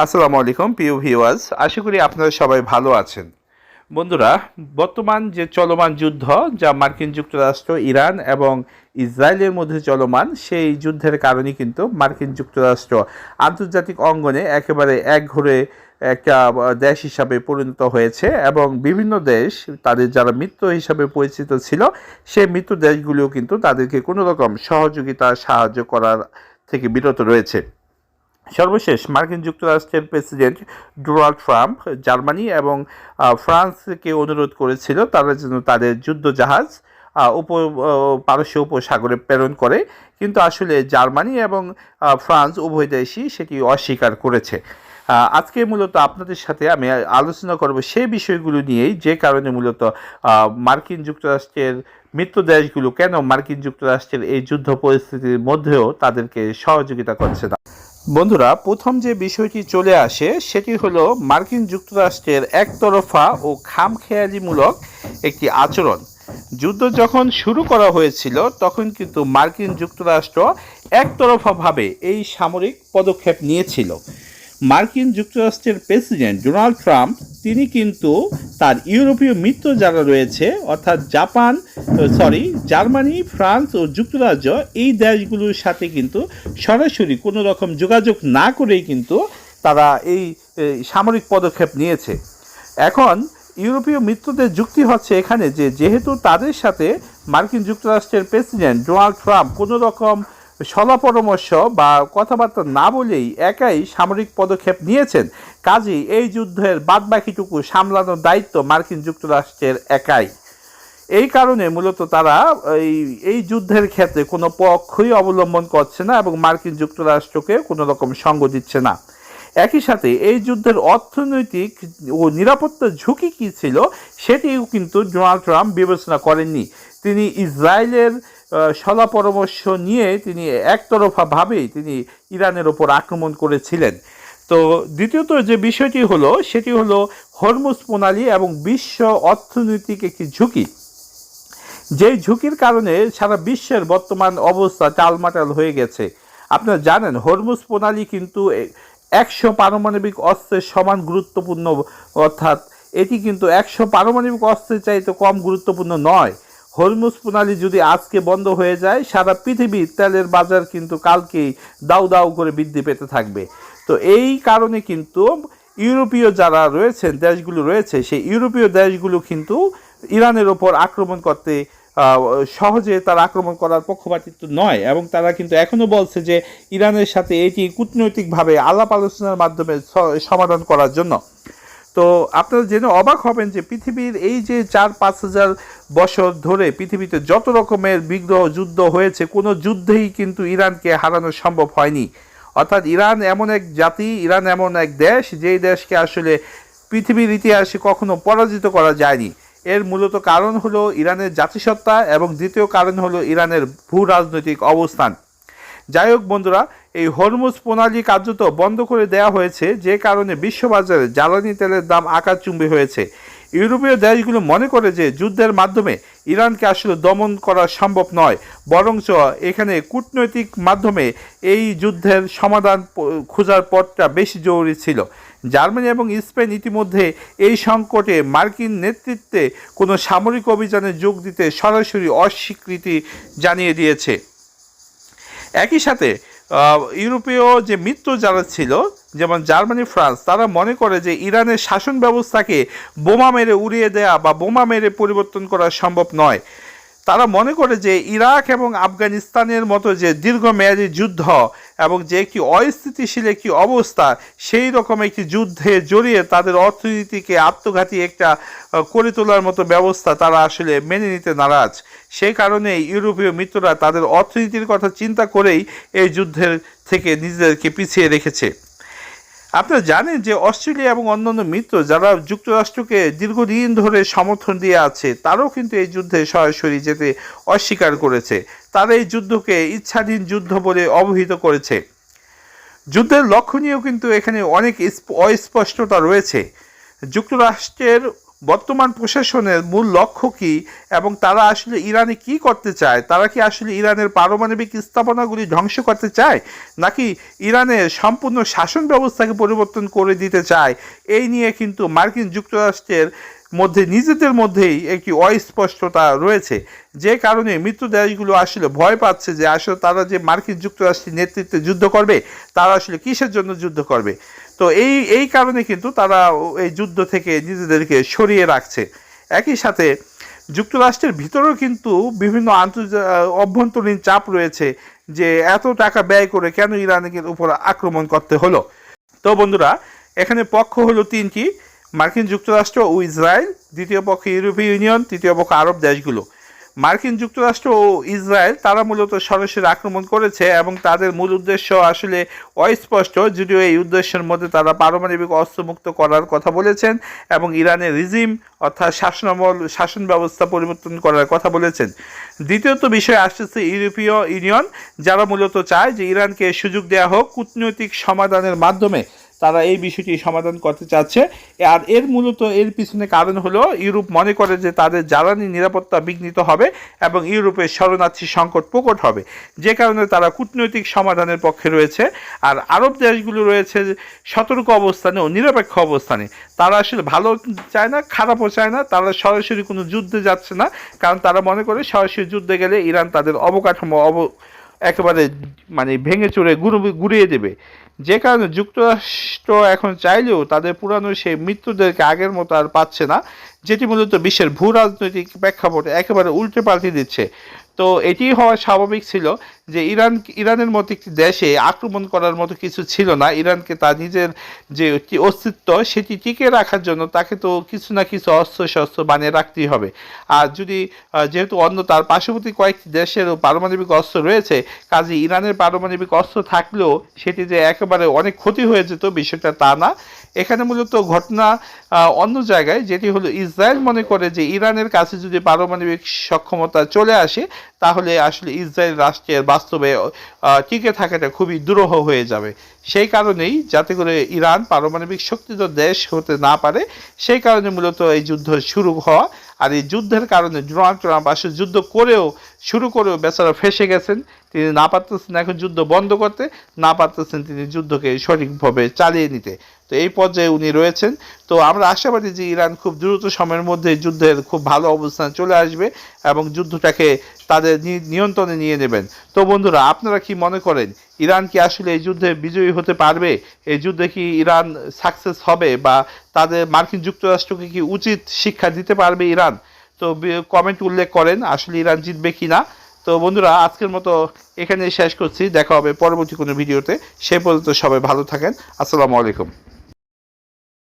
আসসালামু আলাইকুম প্রিয় ভিউয়ার্স, আশা করি আপনারা সবাই ভালো আছেন। বন্ধুরা, বর্তমান যে চলমান যুদ্ধ, যা মার্কিন যুক্তরাষ্ট্র, ইরান এবং ইসরায়েলের মধ্যে চলমান, সেই যুদ্ধের কারণে কিন্তু মার্কিন যুক্তরাষ্ট্র আন্তর্জাতিক অঙ্গনে একেবারে একঘরে একটা দেশ হিসাবে পরিণত হয়েছে এবং বিভিন্ন দেশ তাদের যারা মিত্র হিসাবে পরিচিত ছিল, সেই মিত্র দেশগুলিও কিন্তু তাদেরকে কোনো রকম সহযোগিতা সাহায্য করার থেকে বিরত রয়েছে। সর্বশেষ মার্কিন যুক্তরাষ্ট্রের প্রেসিডেন্ট ডোনাল্ড ট্রাম্প জার্মানি এবং ফ্রান্সকে অনুরোধ করেছিল তারা যেন তাদের যুদ্ধ জাহাজ পারস্য উপসাগরে প্রেরণ করে, কিন্তু আসলে জার্মানি এবং ফ্রান্স উভয় দেশই সেটি অস্বীকার করেছে। আজকে মূলত আপনাদের সাথে আমি আলোচনা করব সেই বিষয়গুলো নিয়েই, যে কারণে মূলত মার্কিন যুক্তরাষ্ট্রের মিত্র দেশগুলো কেন মার্কিন যুক্তরাষ্ট্রের এই যুদ্ধ পরিস্থিতির মধ্যেও তাদেরকে সহযোগিতা করছে না। বন্ধুরা, প্রথম যে বিষয়টি চলে আসে সেটি হলো মার্কিন যুক্তরাষ্ট্রের একতরফা ও খামখেয়ালিমূলক একটি আচরণ। যুদ্ধ যখন শুরু করা হয়েছিল তখন কিন্তু মার্কিন যুক্তরাষ্ট্র একতরফাভাবে এই সামরিক পদক্ষেপ নিয়েছিল। মার্কিন যুক্তরাষ্ট্রের প্রেসিডেন্ট ডোনাল্ড ট্রাম্প তিনি কিন্তু তার ইউরোপীয় মিত্র যারা রয়েছে, অর্থাৎ জার্মানি, ফ্রান্স ও যুক্তরাজ্য, এই দেশগুলোর সাথে কিন্তু সরাসরি কোনো রকম যোগাযোগ না করেই কিন্তু তারা এই সামরিক পদক্ষেপ নিয়েছে। এখন ইউরোপীয় মিত্রদের যুক্তি হচ্ছে এখানে যে, যেহেতু তাদের সাথে মার্কিন যুক্তরাষ্ট্রের প্রেসিডেন্ট ডোনাল্ড ট্রাম্প কোনো রকম সলা পরামর্শ বা কথাবার্তা না বলেই একাই সামরিক পদক্ষেপ নিয়েছেন, কাজেই এই যুদ্ধের বাদবাকিটুকু সামলানোর দায়িত্ব মার্কিন যুক্তরাষ্ট্রের একাই। এই কারণে মূলত তারা এই যুদ্ধের ক্ষেত্রে কোনো পক্ষই অবলম্বন করছে না এবং মার্কিন যুক্তরাষ্ট্রকে কোনো রকম সঙ্গ দিচ্ছে না। একই সাথে এই যুদ্ধের অর্থনৈতিক ও নিরাপত্তার ঝুঁকি কী ছিল সেটিও কিন্তু ডোনাল্ড ট্রাম্প বিবেচনা করেননি। তিনি ইসরায়েলের সলা পরামর্শ নিয়ে তিনি একতরফাভাবেই তিনি ইরানের ওপর আক্রমণ করেছিলেন। তো দ্বিতীয়ত যে বিষয়টি হলো সেটি হলো হরমুজ প্রণালী এবং বিশ্ব অর্থনৈতিক একটি ঝুঁকি, যেই ঝুঁকির কারণে সারা বিশ্বের বর্তমান অবস্থা টালমাটাল হয়ে গেছে। আপনারা জানেন হরমুজ প্রণালী কিন্তু 100 পারমাণবিক অস্ত্রের সমান গুরুত্বপূর্ণ, অর্থাৎ এটি কিন্তু 100 পারমাণবিক অস্ত্রের চাইতে কম গুরুত্বপূর্ণ নয়। হরমুজ প্রণালী যদি আজকে বন্ধ হয়ে যায়, সারা পৃথিবীর তেলের বাজার কিন্তু কালকেই দাউ দাউ করে বৃদ্ধি পেতে থাকবে। তো এই কারণে কিন্তু ইউরোপীয় যারা রয়েছেন, দেশগুলো রয়েছে, সেই ইউরোপীয় দেশগুলো কিন্তু ইরানের ওপর আক্রমণ করতে সহজে তারা আক্রমণ করার পক্ষপাতিত্ব নয়, এবং তারা কিন্তু এখনও বলছে যে ইরানের সাথে এটি কূটনৈতিকভাবে আলাপ আলোচনার মাধ্যমে সমাধান করার জন্য। তো আপনারা জেনে অবাক হবেন যে পৃথিবীর এই যে 4-5 হাজার বছর ধরে পৃথিবীতে যত রকমের বিগ্রহ যুদ্ধ হয়েছে, কোনো যুদ্ধেই কিন্তু ইরানকে হারানো সম্ভব হয়নি। অর্থাৎ ইরান এমন এক জাতি, ইরান এমন এক দেশ, যেই দেশকে আসলে পৃথিবীর ইতিহাসে কখনো পরাজিত করা যায়নি। এর মূলত কারণ হলো ইরানের জাতিসত্তা এবং দ্বিতীয় কারণ হলো ইরানের ভূ রাজনৈতিক অবস্থান। যাই হোক বন্ধুরা, এই হরমুজ প্রণালী কার্যত বন্ধ করে দেওয়া হয়েছে, যে কারণে বিশ্ববাজারে জ্বালানি তেলের দাম আকাশচুম্বী হয়েছে। ইউরোপীয় দেশগুলো মনে করে যে যুদ্ধের মাধ্যমে ইরানকে আসলে দমন করা সম্ভব নয়, বরঞ্চ এখানে কূটনৈতিক মাধ্যমে এই যুদ্ধের সমাধান খোঁজার পথটা বেশি জরুরি ছিল। জার্মানি এবং স্পেন ইতিমধ্যে এই সংকটে মার্কিন নেতৃত্বে কোনো সামরিক অভিযানে যোগ দিতে সরাসরি অস্বীকৃতি জানিয়ে দিয়েছে। একই সাথে ইউরোপীয় যে মিত্র যারা ছিল, যেমন জার্মানি, ফ্রান্স, তারা মনে করে যে ইরানের শাসন ব্যবস্থাকে বোমা মেরে উড়িয়ে দেয়া বা বোমা মেরে পরিবর্তন করা সম্ভব নয়। তারা মনে করে যে ইরাক এবং আফগানিস্তানের মতো যে দীর্ঘমেয়াদী যুদ্ধ এবং যে একটি অস্থিতিশীল একটি অবস্থা, সেই রকম একটি যুদ্ধে জড়িয়ে তাদের অর্থনীতিকে আত্মঘাতী একটা করে তোলার মতো ব্যবস্থা তারা আসলে মেনে নিতে নারাজ। সেই কারণে ইউরোপীয় মিত্ররা তাদের অর্থনীতির কথা চিন্তা করেই এই যুদ্ধের থেকে নিজেদেরকে পিছিয়ে রেখেছে। আপনারা জানেন যে অস্ট্রেলিয়া এবং অন্যান্য মিত্র যারা যুক্তরাষ্ট্রকে দীর্ঘদিন ধরে সমর্থন দিয়ে আছে, তারাও কিন্তু এই যুদ্ধে সরাসরি যেতে অস্বীকার করেছে। তারা এই যুদ্ধকে ইচ্ছাধীন যুদ্ধ বলে অবহিত করেছে। যুদ্ধের লক্ষ্য নিয়েও কিন্তু এখানে অনেক অস্পষ্টতা রয়েছে। যুক্তরাষ্ট্রের বর্তমান প্রশাসনের মূল লক্ষ্য কী এবং তারা আসলে ইরানে কি করতে চায়, তারা কি আসলে ইরানের পারমাণবিক স্থাপনাগুলি ধ্বংস করতে চায় নাকি ইরানের সম্পূর্ণ শাসন ব্যবস্থাকে পরিবর্তন করে দিতে চায়, এই নিয়ে কিন্তু মার্কিন যুক্তরাষ্ট্রের মধ্যে নিজেদের মধ্যেই একটি অস্পষ্টতা রয়েছে, যে কারণে মিত্র দেশগুলো আসলে ভয় পাচ্ছে যে আসলে তারা যে মার্কিন যুক্তরাষ্ট্রের নেতৃত্বে যুদ্ধ করবে তারা আসলে কিসের জন্য যুদ্ধ করবে। তো এই কারণে কিন্তু তারা এই যুদ্ধ থেকে নিজেদেরকে সরিয়ে রাখছে। একই সাথে যুক্তরাষ্ট্রের ভিতরেও কিন্তু বিভিন্ন অভ্যন্তরীণ চাপ রয়েছে যে এত টাকা ব্যয় করে কেন ইরানের উপর আক্রমণ করতে হলো। তো বন্ধুরা, এখানে পক্ষ হলো তিনটি: মার্কিন যুক্তরাষ্ট্র ও ইসরায়েল, দ্বিতীয় পক্ষ ইউরোপীয় ইউনিয়ন, তৃতীয় পক্ষ আরব দেশগুলো। মার্কিন যুক্তরাষ্ট্র ও ইসরায়েল তারা মূলত সরাসরি আক্রমণ করেছে এবং তাদের মূল উদ্দেশ্য আসলে অস্পষ্ট, যদিও এই উদ্দেশ্যের মধ্যে তারা পারমাণবিক অস্ত্রমুক্ত করার কথা বলেছেন এবং ইরানের রিজিম অর্থাৎ শাসন ব্যবস্থা পরিবর্তন করার কথা বলেছেন। দ্বিতীয়ত বিষয় আসছে ইউরোপীয় ইউনিয়ন, যারা মূলত চায় যে ইরানকে সুযোগ দেওয়া হোক কূটনৈতিক সমাধানের মাধ্যমে, তারা এই বিষয়টি সমাধান করতে চাচ্ছে। আর এর পিছনে কারণ হলো ইউরোপ মনে করে যে তাদের জ্বালানি নিরাপত্তা বিঘ্নিত হবে এবং ইউরোপের শরণার্থী সংকট প্রকট হবে, যে কারণে তারা কূটনৈতিক সমাধানের পক্ষে রয়েছে। আর আরব দেশগুলো রয়েছে সতর্ক অবস্থানে ও নিরপেক্ষ অবস্থানে, তারা আসলে ভালো চায় না, খারাপও চায় না, তারা সরাসরি কোনো যুদ্ধে যাচ্ছে না, কারণ তারা মনে করে সরাসরি যুদ্ধে গেলে ইরান তাদের অবকাঠামো একেবারে ভেঙে চুরে গুড়িয়ে দেবে, যে কারণে যুক্তরাষ্ট্র এখন চাইলেও তাদের পুরানো সেই মিত্রদেরকে আগের মতো আর পাচ্ছে না, যেটি মূলত বিশ্বের ভূ রাজনৈতিক প্রেক্ষাপটে একেবারে উল্টে পাল্টে দিচ্ছে। তো এটি হওয়া স্বাভাবিক ছিল যে ইরানের মতো একটি দেশে আক্রমণ করার মতো কিছু ছিল না। ইরানকে তার নিজের যে অস্তিত্ব সেটি টিকে রাখার জন্য তাকে তো কিছু না কিছু অস্ত্র বানিয়ে রাখতেই হবে। আর যেহেতু তার পার্শ্ববর্তী কয়েকটি দেশেরও পারমাণবিক অস্ত্র রয়েছে, কাজে ইরানের পারমাণবিক অস্ত্র থাকলেও সেটি যে একেবারে অনেক ক্ষতি হয়ে যেত বিষয়টা তা না। এখানে মূলত ঘটনা অন্য জায়গায়, যেটি হলো ইসরায়েল মনে করে যে ইরানের কাছে যদি পারমাণবিক সক্ষমতা চলে আসে তাহলে আসলে ইসরায়েল রাষ্ট্রের বাস্তবে টিকে থাকাটা খুবই দুরূহ হয়ে যাবে। সেই কারণেই যাতে করে ইরান পারমাণবিক শক্তিধর দেশ হতে না পারে, সেই কারণে মূলত এই যুদ্ধ শুরু হওয়া। আর এই যুদ্ধের কারণে ডোনাল্ড ট্রাম্প আসলে যুদ্ধ শুরু করেও বেচারা ফেসে গেছেন। তিনি না পারতেছেন এখন যুদ্ধ বন্ধ করতে, না পারতেছেন তিনি যুদ্ধকে সঠিকভাবে চালিয়ে নিতে। তো এই পর্যায়ে উনি রয়েছেন। তো আমরা আশাবাদী যে ইরান খুব দ্রুত সময়ের মধ্যে যুদ্ধের খুব ভালো অবস্থানে চলে আসবে এবং যুদ্ধটাকে তাদের নিয়ন্ত্রণে নিয়ে নেবেন। তো বন্ধুরা, আপনারা কি মনে করেন ইরান কি আসলে এই যুদ্ধে বিজয়ী হতে পারবে? এই যুদ্ধে কি ইরান সাকসেস হবে বা তাদের মার্কিন যুক্তরাষ্ট্রকে কি উচিত শিক্ষা দিতে পারবে ইরান? তো কমেন্ট উল্লেখ করেন আসলে ইরান জিতবে কি না। তো বন্ধুরা, আজকের মতো এখানে শেষ করছি, দেখা হবে পরবর্তী কোনো ভিডিওতে। সে পর্যন্ত সবাই ভালো থাকেন। আসসালামু আলাইকুম।